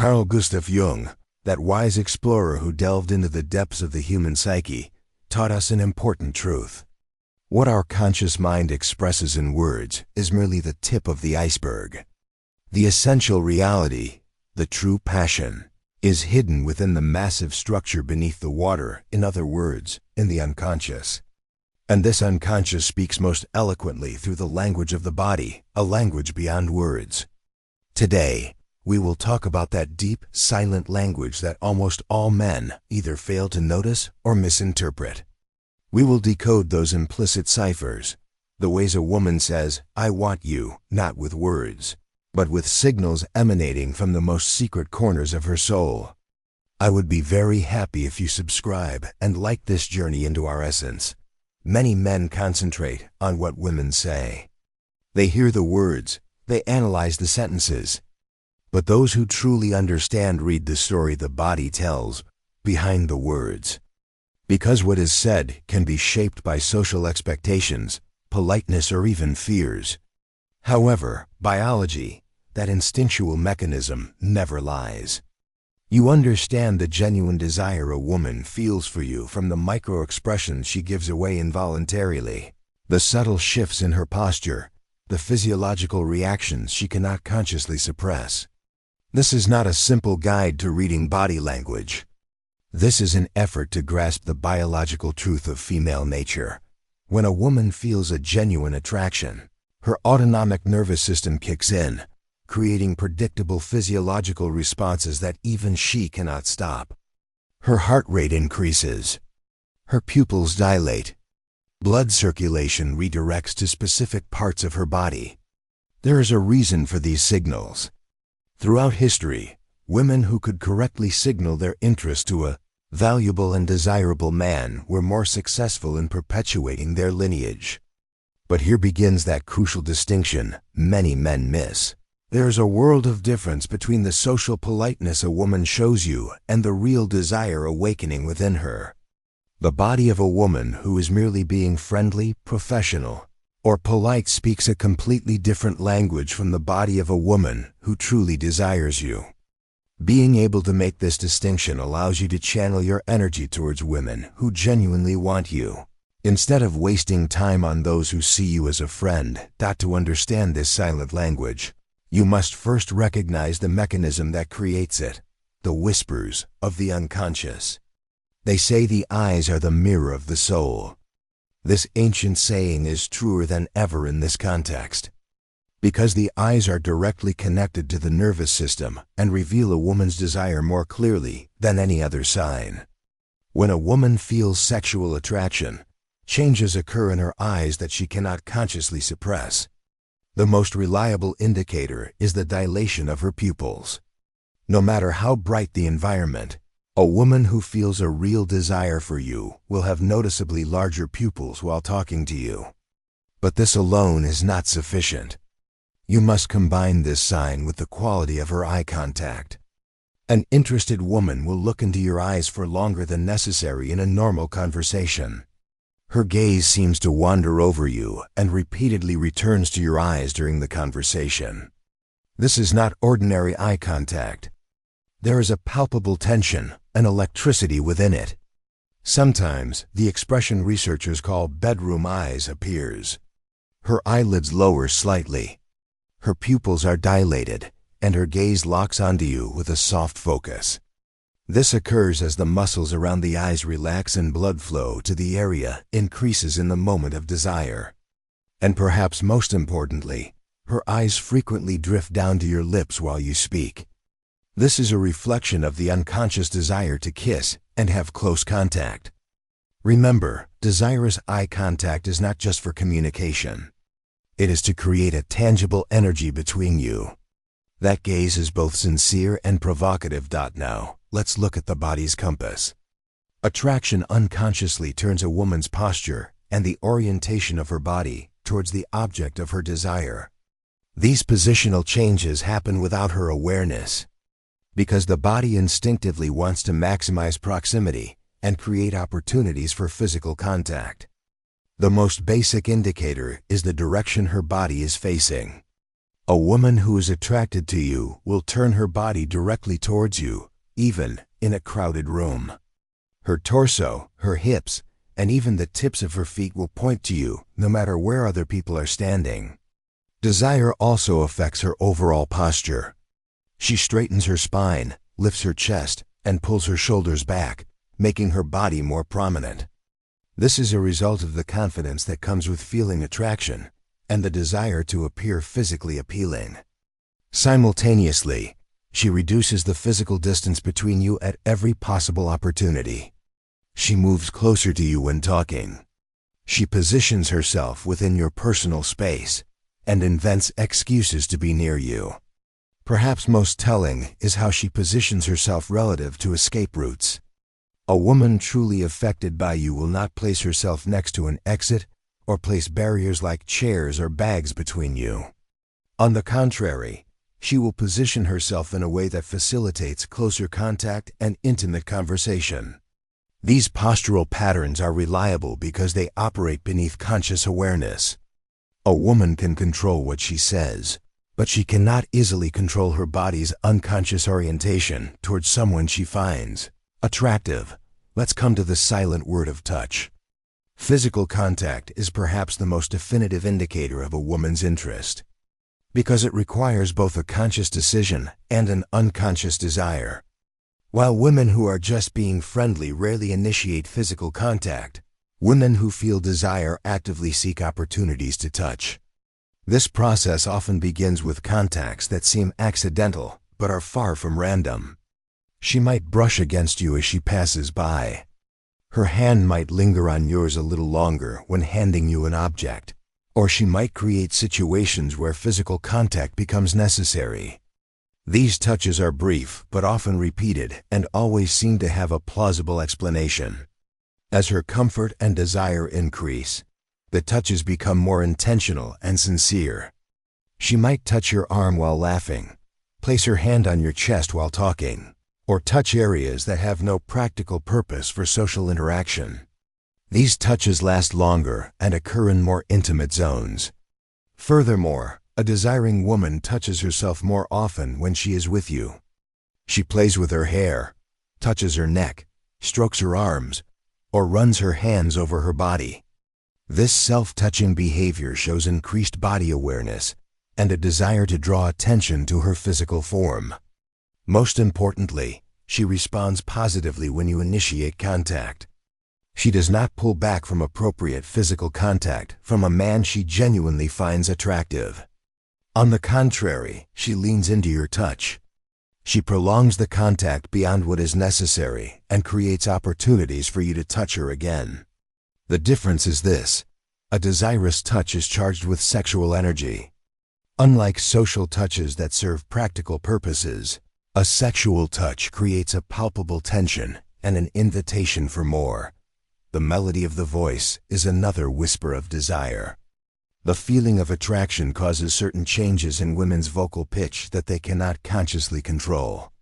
Carl Jung, that wise explorer who delved into the depths of the human psyche, taught us an important truth. What our conscious mind expresses in words is merely the tip of the iceberg. The essential reality, the true passion, is hidden within the massive structure beneath the water, in other words, in the unconscious. And this unconscious speaks most eloquently through the language of the body, a language beyond words. Today, we will talk about that deep, silent language that almost all men either fail to notice or misinterpret. We will decode those implicit ciphers, the ways a woman says, "I want you," not with words, but with signals emanating from the most secret corners of her soul. I would be very happy if you subscribe and like this journey into our essence. Many men concentrate on what women say. They hear the words, they analyze the sentences. But those who truly understand read the story the body tells behind the words. Because what is said can be shaped by social expectations, politeness, or even fears. However, biology, that instinctual mechanism, never lies. You understand the genuine desire a woman feels for you from the micro-expressions she gives away involuntarily, the subtle shifts in her posture, the physiological reactions she cannot consciously suppress. This is not a simple guide to reading body language. This is an effort to grasp the biological truth of female nature. When a woman feels a genuine attraction, her autonomic nervous system kicks in, creating predictable physiological responses that even she cannot stop. Her heart rate increases. Her pupils dilate. Blood circulation redirects to specific parts of her body. There is a reason for these signals. Throughout history, women who could correctly signal their interest to a valuable and desirable man were more successful in perpetuating their lineage. But here begins that crucial distinction many men miss. There is a world of difference between the social politeness a woman shows you and the real desire awakening within her. The body of a woman who is merely being friendly, professional, or polite speaks a completely different language from the body of a woman who truly desires you. Being able to make this distinction allows you to channel your energy towards women who genuinely want you, instead of wasting time on those who see you as a friend. To understand this silent language, you must first recognize the mechanism that creates it, the whispers of the unconscious. They say the eyes are the mirror of the soul. This ancient saying is truer than ever in this context, because the eyes are directly connected to the nervous system and reveal a woman's desire more clearly than any other sign. When a woman feels sexual attraction, changes occur in her eyes that she cannot consciously suppress. The most reliable indicator is the dilation of her pupils. No matter how bright the environment, a woman who feels a real desire for you will have noticeably larger pupils while talking to you. But this alone is not sufficient. You must combine this sign with the quality of her eye contact. An interested woman will look into your eyes for longer than necessary in a normal conversation. Her gaze seems to wander over you and repeatedly returns to your eyes during the conversation. This is not ordinary eye contact. There is a palpable tension, an electricity within it. Sometimes, the expression researchers call bedroom eyes appears. Her eyelids lower slightly. Her pupils are dilated, and her gaze locks onto you with a soft focus. This occurs as the muscles around the eyes relax and blood flow to the area increases in the moment of desire. And perhaps most importantly, her eyes frequently drift down to your lips while you speak. This is a reflection of the unconscious desire to kiss and have close contact. Remember, desirous eye contact is not just for communication. It is to create a tangible energy between you. That gaze is both sincere and provocative. Now, let's look at the body's compass. Attraction unconsciously turns a woman's posture and the orientation of her body towards the object of her desire. These positional changes happen without her awareness, because the body instinctively wants to maximize proximity and create opportunities for physical contact. The most basic indicator is the direction her body is facing. A woman who is attracted to you will turn her body directly towards you, even in a crowded room. Her torso, her hips, and even the tips of her feet will point to you, no matter where other people are standing. Desire also affects her overall posture. She straightens her spine, lifts her chest, and pulls her shoulders back, making her body more prominent. This is a result of the confidence that comes with feeling attraction and the desire to appear physically appealing. Simultaneously, she reduces the physical distance between you at every possible opportunity. She moves closer to you when talking. She positions herself within your personal space and invents excuses to be near you. Perhaps most telling is how she positions herself relative to escape routes. A woman truly affected by you will not place herself next to an exit or place barriers like chairs or bags between you. On the contrary, she will position herself in a way that facilitates closer contact and intimate conversation. These postural patterns are reliable because they operate beneath conscious awareness. A woman can control what she says, but she cannot easily control her body's unconscious orientation towards someone she finds attractive. Let's come to the silent word of touch. Physical contact is perhaps the most definitive indicator of a woman's interest, because it requires both a conscious decision and an unconscious desire. While women who are just being friendly rarely initiate physical contact, women who feel desire actively seek opportunities to touch. This process often begins with contacts that seem accidental but are far from random. She might brush against you as she passes by. Her hand might linger on yours a little longer when handing you an object, or she might create situations where physical contact becomes necessary. These touches are brief but often repeated and always seem to have a plausible explanation. As her comfort and desire increase, the touches become more intentional and sincere. She might touch your arm while laughing, place her hand on your chest while talking, or touch areas that have no practical purpose for social interaction. These touches last longer and occur in more intimate zones. Furthermore, a desiring woman touches herself more often when she is with you. She plays with her hair, touches her neck, strokes her arms, or runs her hands over her body. This self-touching behavior shows increased body awareness and a desire to draw attention to her physical form. Most importantly, she responds positively when you initiate contact. She does not pull back from appropriate physical contact from a man she genuinely finds attractive. On the contrary, she leans into your touch. She prolongs the contact beyond what is necessary and creates opportunities for you to touch her again. The difference is this: a desirous touch is charged with sexual energy. Unlike social touches that serve practical purposes, a sexual touch creates a palpable tension and an invitation for more. The melody of the voice is another whisper of desire. The feeling of attraction causes certain changes in women's vocal pitch that they cannot consciously control.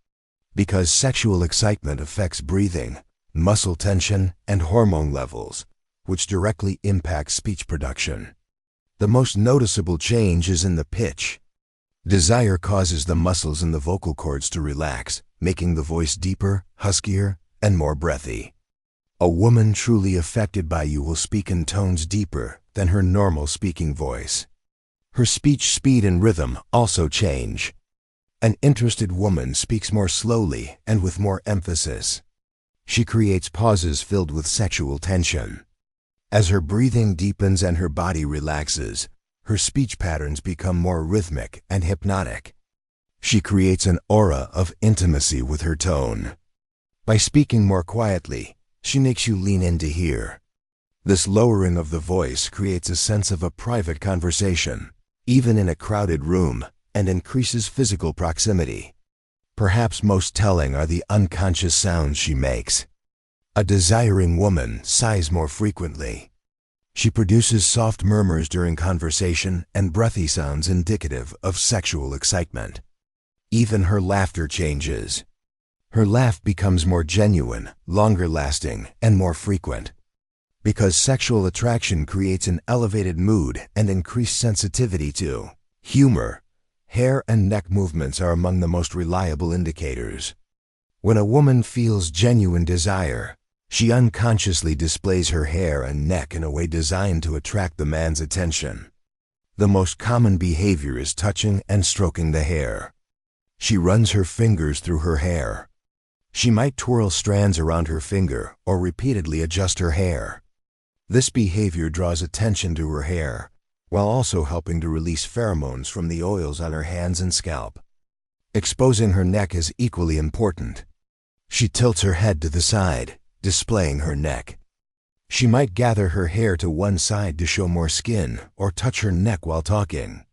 Because sexual excitement affects breathing, muscle tension, and hormone levels, which directly impact speech production. The most noticeable change is in the pitch. Desire causes the muscles in the vocal cords to relax, making the voice deeper, huskier, and more breathy. A woman truly affected by you will speak in tones deeper than her normal speaking voice. Her speech speed and rhythm also change. An interested woman speaks more slowly and with more emphasis. She creates pauses filled with sexual tension. As her breathing deepens and her body relaxes, her speech patterns become more rhythmic and hypnotic. She creates an aura of intimacy with her tone. By speaking more quietly, she makes you lean in to hear. This lowering of the voice creates a sense of a private conversation, even in a crowded room, and increases physical proximity. Perhaps most telling are the unconscious sounds she makes. A desiring woman sighs more frequently. She produces soft murmurs during conversation and breathy sounds indicative of sexual excitement. Even her laughter changes. Her laugh becomes more genuine, longer lasting, and more frequent. Because sexual attraction creates an elevated mood and increased sensitivity to humor, Hair and neck movements are among the most reliable indicators. When a woman feels genuine desire, she unconsciously displays her hair and neck in a way designed to attract the man's attention. The most common behavior is touching and stroking the hair. She runs her fingers through her hair. She might twirl strands around her finger or repeatedly adjust her hair. This behavior draws attention to her hair, while also helping to release pheromones from the oils on her hands and scalp. Exposing her neck is equally important. She tilts her head to the side, displaying her neck. She might gather her hair to one side to show more skin or touch her neck while talking.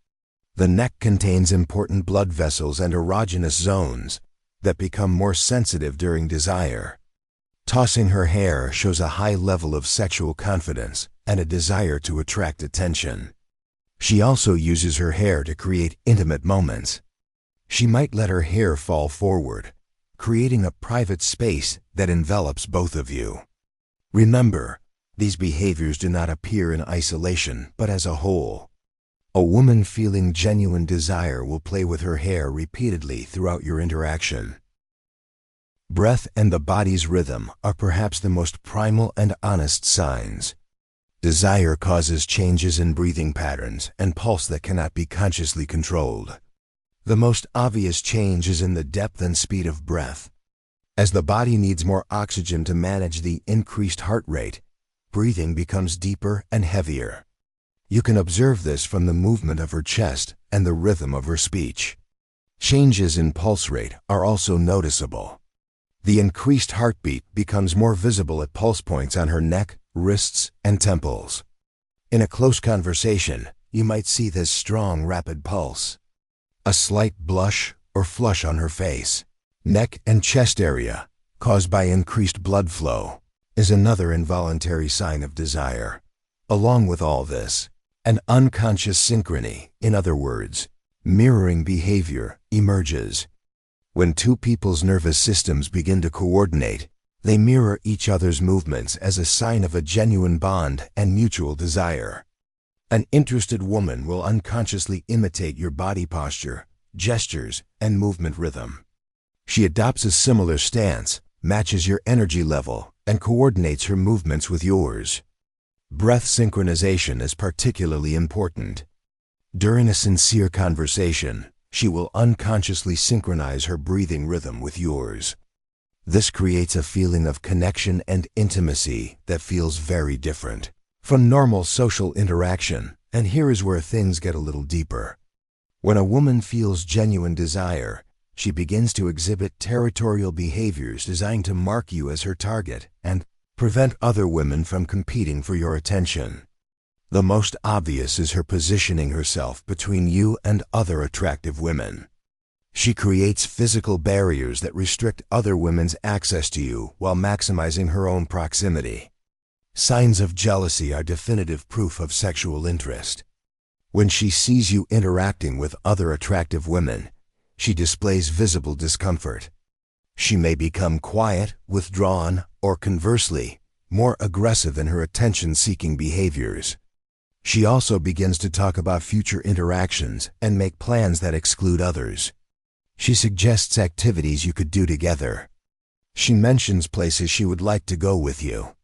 The neck contains important blood vessels and erogenous zones that become more sensitive during desire. Tossing her hair shows a high level of sexual confidence and a desire to attract attention. She also uses her hair to create intimate moments. She might let her hair fall forward, creating a private space that envelops both of you. Remember, these behaviors do not appear in isolation, but as a whole. A woman feeling genuine desire will play with her hair repeatedly throughout your interaction. Breath and the body's rhythm are perhaps the most primal and honest signs. Desire causes changes in breathing patterns and pulse that cannot be consciously controlled. The most obvious change is in the depth and speed of breath. As the body needs more oxygen to manage the increased heart rate, breathing becomes deeper and heavier. You can observe this from the movement of her chest and the rhythm of her speech. Changes in pulse rate are also noticeable. The increased heartbeat becomes more visible at pulse points on her neck, wrists, and temples. In a close conversation, you might see this strong, rapid pulse. A slight blush or flush on her face, neck and chest area, caused by increased blood flow, is another involuntary sign of desire. Along with all this, an unconscious synchrony, in other words, mirroring behavior, emerges. When two people's nervous systems begin to coordinate, they mirror each other's movements as a sign of a genuine bond and mutual desire. An interested woman will unconsciously imitate your body posture, gestures, and movement rhythm. She adopts a similar stance, matches your energy level, and coordinates her movements with yours. Breath synchronization is particularly important. During a sincere conversation, she will unconsciously synchronize her breathing rhythm with yours. This creates a feeling of connection and intimacy that feels very different from normal social interaction, and here is where things get a little deeper. When a woman feels genuine desire, she begins to exhibit territorial behaviors designed to mark you as her target and prevent other women from competing for your attention. The most obvious is her positioning herself between you and other attractive women. She creates physical barriers that restrict other women's access to you while maximizing her own proximity. Signs of jealousy are definitive proof of sexual interest. When she sees you interacting with other attractive women, she displays visible discomfort. She may become quiet, withdrawn, or conversely, more aggressive in her attention-seeking behaviors. She also begins to talk about future interactions and make plans that exclude others. She suggests activities you could do together. She mentions places she would like to go with you.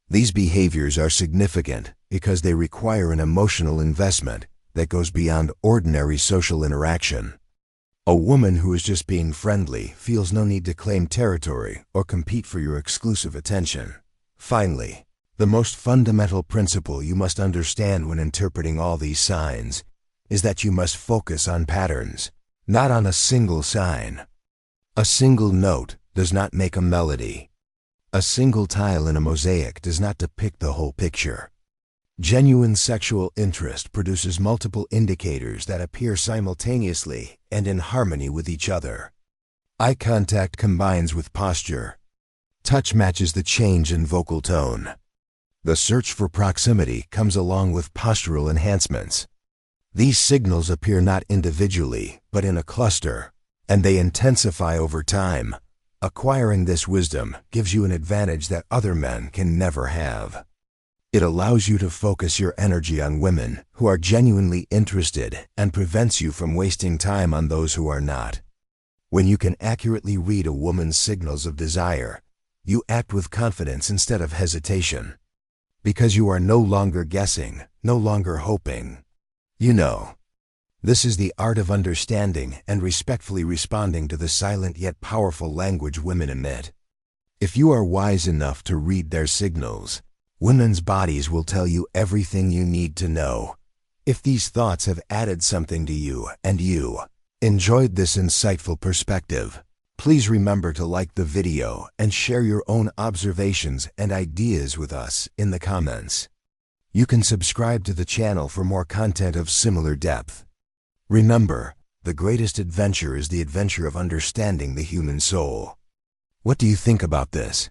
These behaviors are significant because they require an emotional investment that goes beyond ordinary social interaction. A woman who is just being friendly feels no need to claim territory or compete for your exclusive attention. Finally, the most fundamental principle you must understand when interpreting all these signs is that you must focus on patterns, not on a single sign. A single note does not make a melody. A single tile in a mosaic does not depict the whole picture. Genuine sexual interest produces multiple indicators that appear simultaneously and in harmony with each other. Eye contact combines with posture. Touch matches the change in vocal tone. The search for proximity comes along with postural enhancements. These signals appear not individually, but in a cluster, and they intensify over time. Acquiring this wisdom gives you an advantage that other men can never have. It allows you to focus your energy on women who are genuinely interested and prevents you from wasting time on those who are not. When you can accurately read a woman's signals of desire, you act with confidence instead of hesitation. Because you are no longer guessing, no longer hoping. You know. This is the art of understanding and respectfully responding to the silent yet powerful language women emit. If you are wise enough to read their signals, women's bodies will tell you everything you need to know. If these thoughts have added something to you and you enjoyed this insightful perspective, please remember to like the video and share your own observations and ideas with us in the comments. You can subscribe to the channel for more content of similar depth. Remember, the greatest adventure is the adventure of understanding the human soul. What do you think about this?